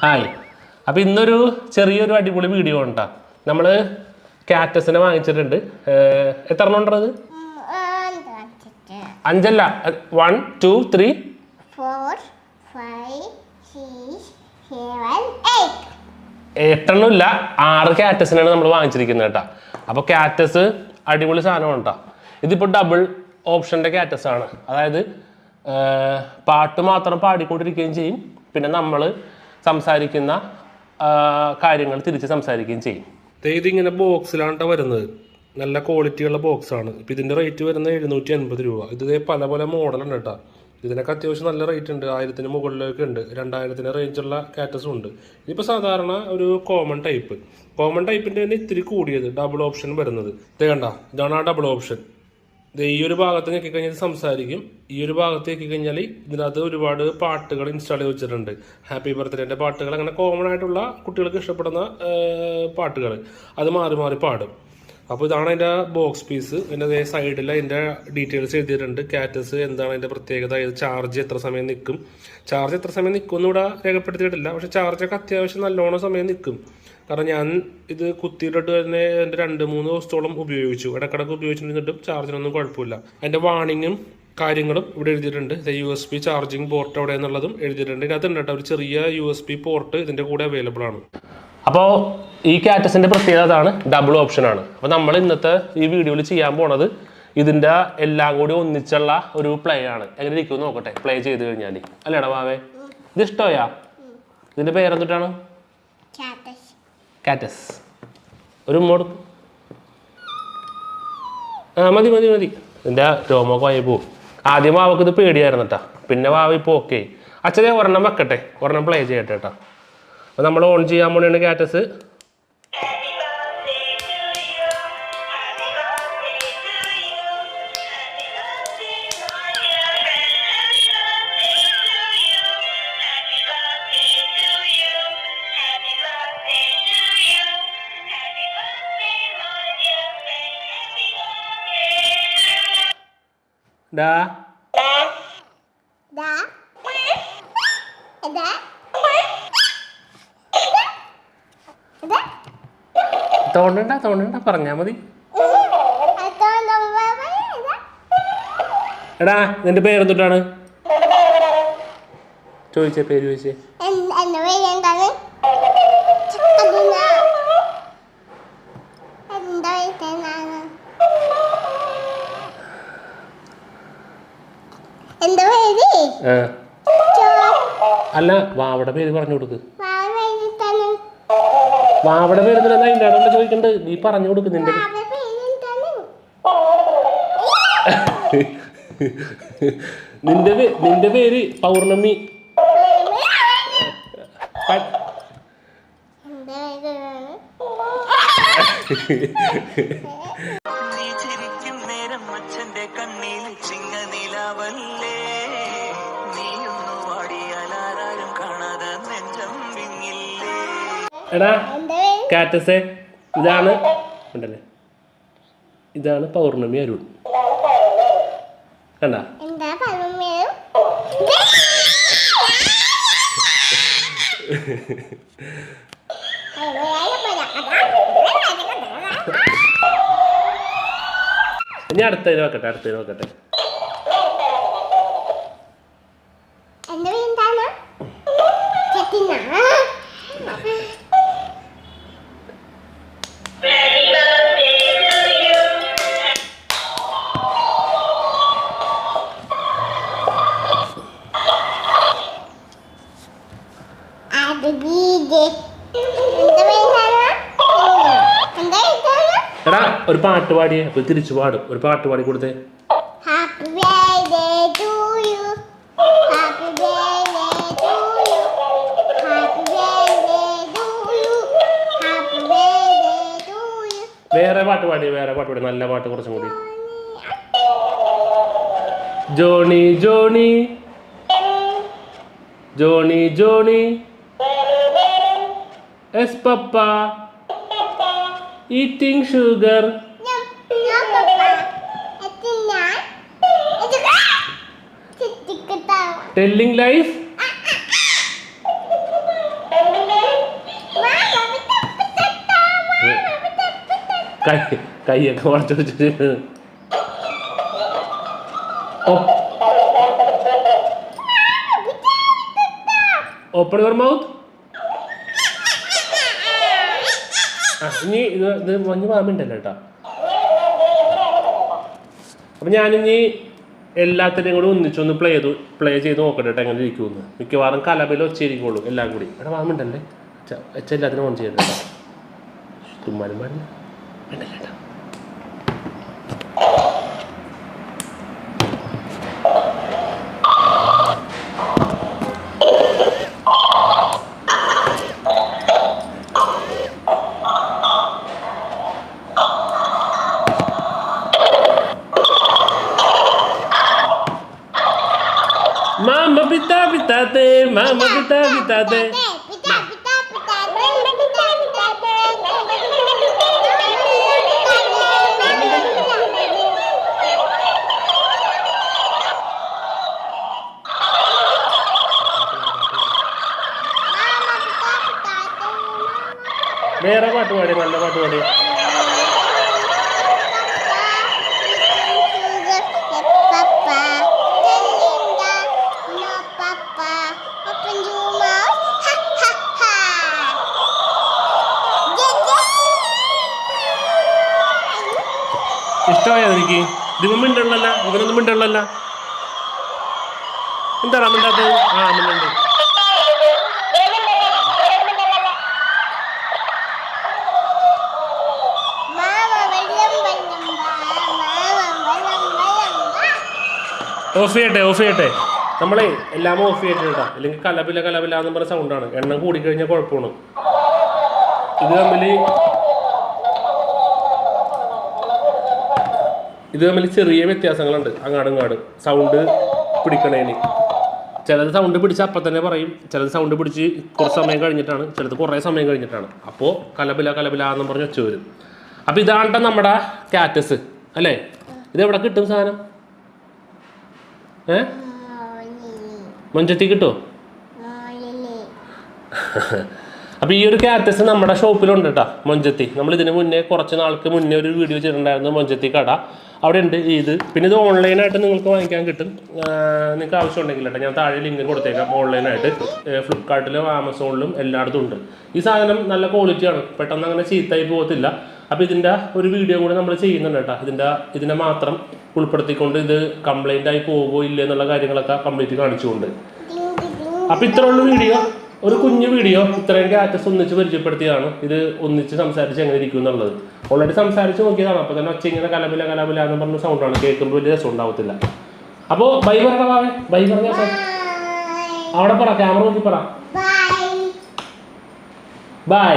Hi. അപ്പോൾ ഇന്നൊരു ചെറിയൊരു അടിപൊളി വീഡിയോ ഉണ്ടാ. നമ്മൾ കാറ്റസിനെ വാങ്ങിച്ചിട്ടുണ്ട്. എത്ര എണ്ണം ഉണ്ടത്? 5 അല്ല, 1 2 3 4 5 6 7 8 8 ഇല്ല, 6 കാറ്റസിനാണ് നമ്മൾ വാങ്ങിച്ചിരിക്കുന്നത് കേട്ടോ. അപ്പോൾ കാറ്റസ് അടിപൊളി സാധനമാണ് കേട്ടോ. ഇതിപ്പോൾ ഡബിൾ ഓപ്ഷൻ്റെ കാറ്റസ് ആണ്. അതായത് പാട്ട് മാത്രം പാടിക്കൊണ്ടിരിക്കുകയും ചെയ്യും, പിന്നെ നമ്മൾ സംസാരിക്കുന്ന കാര്യങ്ങൾ തിരിച്ച് സംസാരിക്കുകയും ചെയ്യും. ഇതിങ്ങനെ ബോക്സിലാണ് വരുന്നത്. നല്ല ക്വാളിറ്റിയുള്ള ബോക്സാണ്. ഇപ്പം ഇതിൻ്റെ റേറ്റ് വരുന്നത് 780 രൂപ. ഇത് പല പല മോഡലുണ്ട് കേട്ടോ. ഇതിനൊക്കെ അത്യാവശ്യം നല്ല റേറ്റ് ഉണ്ട്. 1000-ന് മുകളിലൊക്കെ ഉണ്ട്. 2000-ന് റേഞ്ചുള്ള കാറ്റസും ഉണ്ട്. ഇതിപ്പോൾ സാധാരണ ഒരു കോമൺ ടൈപ്പിൻ്റെ തന്നെ ഇത്തിരി കൂടിയത് ഡബിൾ ഓപ്ഷൻ വരുന്നത്. ഇത് കണ്ട, ഇതാണ് ആ ഡബിൾ ഓപ്ഷൻ. ഈ ഒരു ഭാഗത്ത് ഞെക്കിക്കഴിഞ്ഞാൽ സംസാരിക്കും, ഈ ഒരു ഭാഗത്ത് ഞെക്കിക്കഴിഞ്ഞാൽ ഇതിനകത്ത് ഒരുപാട് പാട്ടുകൾ ഇൻസ്റ്റാൾ ചെയ്ത് വെച്ചിട്ടുണ്ട്. ഹാപ്പി ബർത്ത്ഡേൻ്റെ പാട്ടുകൾ, അങ്ങനെ കോമൺ ആയിട്ടുള്ള കുട്ടികൾക്ക് ഇഷ്ടപ്പെടുന്ന പാട്ടുകൾ അത് മാറി മാറി പാടും. അപ്പോൾ ഇതാണ് അതിൻ്റെ ബോക്സ് പീസ്. അതിൻ്റെ സൈഡിൽ അതിൻ്റെ ഡീറ്റെയിൽസ് എഴുതിയിട്ടുണ്ട്. കാറ്റസ് എന്താണ് അതിൻ്റെ പ്രത്യേകത, ചാർജ് എത്ര സമയം നിൽക്കും, ചാർജ് എത്ര സമയം നിൽക്കും എന്ന് ഇവിടെ രേഖപ്പെടുത്തിയിട്ടില്ല. പക്ഷേ ചാർജൊക്കെ അത്യാവശ്യം നല്ലോണം സമയം നിൽക്കും. കാരണം ഞാൻ ഇത് കുത്തിയിട്ടിട്ട് തന്നെ എൻ്റെ 2-3 ദിവസത്തോളം ഉപയോഗിച്ചു. ഇടക്കിടക്ക് ഉപയോഗിച്ചിട്ടും ചാർജിനൊന്നും കുഴപ്പമില്ല. അതിൻ്റെ വാണിങ്ങും കാര്യങ്ങളും ഇവിടെ എഴുതിയിട്ടുണ്ട്. USB ചാർജിങ് പോർട്ട് എവിടെ എന്നുള്ളതും എഴുതിയിട്ടുണ്ട്. ഇതിനകത്ത് ഉണ്ട് കേട്ടോ ഒരു ചെറിയ USB പോർട്ട് ഇതിൻ്റെ കൂടെ അവൈലബിൾ ആണ്. അപ്പോൾ ഈ കാറ്റസിൻ്റെ പ്രത്യേകത അതാണ്, ഡബിൾ ഓപ്ഷനാണ്. അപ്പോൾ നമ്മൾ ഇന്നത്തെ ഈ വീഡിയോയിൽ ചെയ്യാൻ പോണത് ഇതിൻ്റെ എല്ലാം കൂടി ഒന്നിച്ചുള്ള ഒരു പ്ലേ ആണ്. എങ്ങനെ ഇരിക്കും നോക്കട്ടെ പ്ലേ ചെയ്ത് കഴിഞ്ഞാൽ. അല്ലേടാ വാവേ, ഇത് ഇഷ്ടമായാ? ഇതിൻ്റെ പേരെന്തിട്ടാണ്? കാറ്റസ്. ഒരു മോഡ് മതി. ഇതിൻ്റെ രോമൊക്കെ ആയി പോവും. ആദ്യം വാവക്ക് ഇത് പേടിയായിരുന്നു കേട്ടോ, പിന്നെ വാവ ഇപ്പോൾ ഓക്കെ. അച്ഛനെ ഒരെണ്ണം വെക്കട്ടെ, ഒരെണ്ണം പ്ലേ ചെയ്യട്ടെ കേട്ടോ. അപ്പോൾ നമ്മൾ ഓൺ ചെയ്യാൻ പോണെയാണ് കാറ്റസ്. തോണ്ടണ്ട പറഞ്ഞാ മതി. എടാ നിന്റെ പേരെന്തിട്ടാണ് ചോദിച്ചേ? പേര് ചോദിച്ചേ. അല്ല, വാവയുടെ പേര് പറഞ്ഞു കൊടുക്ക്. വാവയുടെ പേര് അതിൻ്റെ അവിടെ ചോദിക്കണ്ട്, നീ പറഞ്ഞു കൊടുക്ക്. നിന്റെ പേര് പൗർണമി. എടാ കാറ്റസേ, ഇതാണ് ഉണ്ടല്ലേ, ഇതാണ് പൗർണമി അരുൺ. കണ്ട ഇനി അടുത്തതിന് നോക്കട്ടെ. എടാ ഒരു പാട്ട് പാടിയേ, അപ്പൊ തിരിച്ചു പാടും. ഒരു പാട്ട് പാടി കൊടുത്തേ. വേറെ പാട്ട് പാടി, നല്ല പാട്ട് കുറച്ചും കൂടി. Johnny Johnny Johnny Johnny yes papa eating sugar. Telling lies. കൈയൊക്കെ വളച്ചു വെച്ചിട്ട് ഓപ്പൺ യുവർ മൗത്ത്. ഇനി ഇത് മഞ്ഞ് മാമിണ്ടല്ലോ കേട്ടോ. അപ്പം ഞാനിനി എല്ലാത്തിനെയും കൂടി ഒന്നിച്ചൊന്ന് പ്ലേ ചെയ്ത് നോക്കട്ടെ കേട്ടോ എങ്ങനെ ഇരിക്കുമെന്ന്. മിക്കവാറും കലബിൽ ഒച്ചയിരിക്കുള്ളൂ എല്ലാം കൂടി. ഇവിടെ മാമിണ്ടല്ലേ വെച്ച എല്ലാത്തിനും ഓൺ ചെയ്യണ്ട കേട്ടോ. തുമ്മാനും പാടില്ല വേണ്ടല്ല കേട്ടോ. Mama pita pitate, mama pita pitate. വേറെ പാട്ട് പാടി, നല്ല പാട്ട് പാടി. ഇഷ്ടമായോ എനിക്ക്? ഇതിവൻ മിണ്ടല്ലോ, ഇവനൊന്നും മിണ്ടല്ലോ. എന്താടാ മിണ്ടാത്തത്? ആ മിണ്ടുണ്ട്. ഓഫ് ചെയ്യട്ടെ. നമ്മളെ എല്ലാം ഓഫ് ചെയ്തിട്ട് കേട്ടോ, അല്ലെങ്കിൽ കലപില എന്ന് പറഞ്ഞ സൗണ്ടാണ്. എണ്ണം കൂടിക്കഴിഞ്ഞാൽ കുഴപ്പമാണ്. ഇത് തമ്മിൽ ചെറിയ വ്യത്യാസങ്ങളുണ്ട് അങ്ങാടും ഇങ്ങാടും സൗണ്ട് പിടിക്കണേന്. ചിലത് സൗണ്ട് പിടിച്ച് അപ്പം തന്നെ പറയും, ചിലത് സൗണ്ട് പിടിച്ച് കുറച്ച് സമയം കഴിഞ്ഞിട്ടാണ്, ചിലത് കുറേ സമയം കഴിഞ്ഞിട്ടാണ്. അപ്പോൾ കലപില എന്ന് പറഞ്ഞ് വെച്ച് വരും. അപ്പോൾ ഇതാണ് നമ്മുടെ കാറ്റസ് അല്ലേ? ഇതെവിടെ കിട്ടും സാധനം? മഞ്ചത്തി കിട്ടുമോ? അപ്പോൾ ഈ ഒരു കാറ്റസ് നമ്മുടെ ഷോപ്പിലുണ്ട് കേട്ടോ, മൊഞ്ചത്തി. നമ്മൾ ഇതിന് മുന്നേ കുറച്ച് നാൾക്ക് മുന്നേ ഒരു വീഡിയോ ചെയ്തിട്ടുണ്ടായിരുന്നു, മൊഞ്ചത്തി കട. അവിടെ ഉണ്ട് ഇത്. പിന്നെ ഇത് ഓൺലൈനായിട്ട് നിങ്ങൾക്ക് വാങ്ങിക്കാൻ കിട്ടും. നിങ്ങൾക്ക് ആവശ്യമുണ്ടെങ്കിൽ കേട്ടോ, ഞാൻ താഴെ ലിങ്ക് കൊടുത്തേക്കാം. ഓൺലൈനായിട്ട് ഫ്ലിപ്കാർട്ടിലും ആമസോണിലും എല്ലായിടത്തും ഉണ്ട്. ഈ സാധനം നല്ല ക്വാളിറ്റിയാണ്, പെട്ടെന്ന് അങ്ങനെ ചീത്തായി പോകത്തില്ല. അപ്പോൾ ഇതിൻ്റെ ഒരു വീഡിയോ കൂടി നമ്മൾ ചെയ്യുന്നുണ്ട് കേട്ടോ. ഇതിനെ മാത്രം ഉൾപ്പെടുത്തിക്കൊണ്ട് ഇത് കംപ്ലൈൻ്റ് ആയി പോകുമോ ഇല്ലേ എന്നുള്ള കാര്യങ്ങളൊക്കെ കംപ്ലീറ്റ് കാണിച്ചുകൊണ്ട്. അപ്പോൾ ഇത്രയുള്ള വീഡിയോ, ഒരു കുഞ്ഞു വീഡിയോ, ഇത്രയും കാറ്റസ് ഒന്നിച്ച് പരിചയപ്പെടുത്തിയതാണ്. ഇത് ഒന്നിച്ച് സംസാരിച്ച് എങ്ങനെ ഇരിക്കും എന്നുള്ളത് ഓൾറെഡി സംസാരിച്ച് നോക്കിയതാണ്. അപ്പോൾ തന്നെ ഒച്ച ഇങ്ങനെ കലപില എന്ന് പറഞ്ഞ സൗണ്ടാണ്, കേൾക്കുമ്പോൾ വലിയ രസം ഉണ്ടാവത്തില്ല. അപ്പോൾ ബൈ പറ, ബൈ പറഞ്ഞ അവിടെ പറ, ക്യാമറ നോക്കി പറ ബൈ.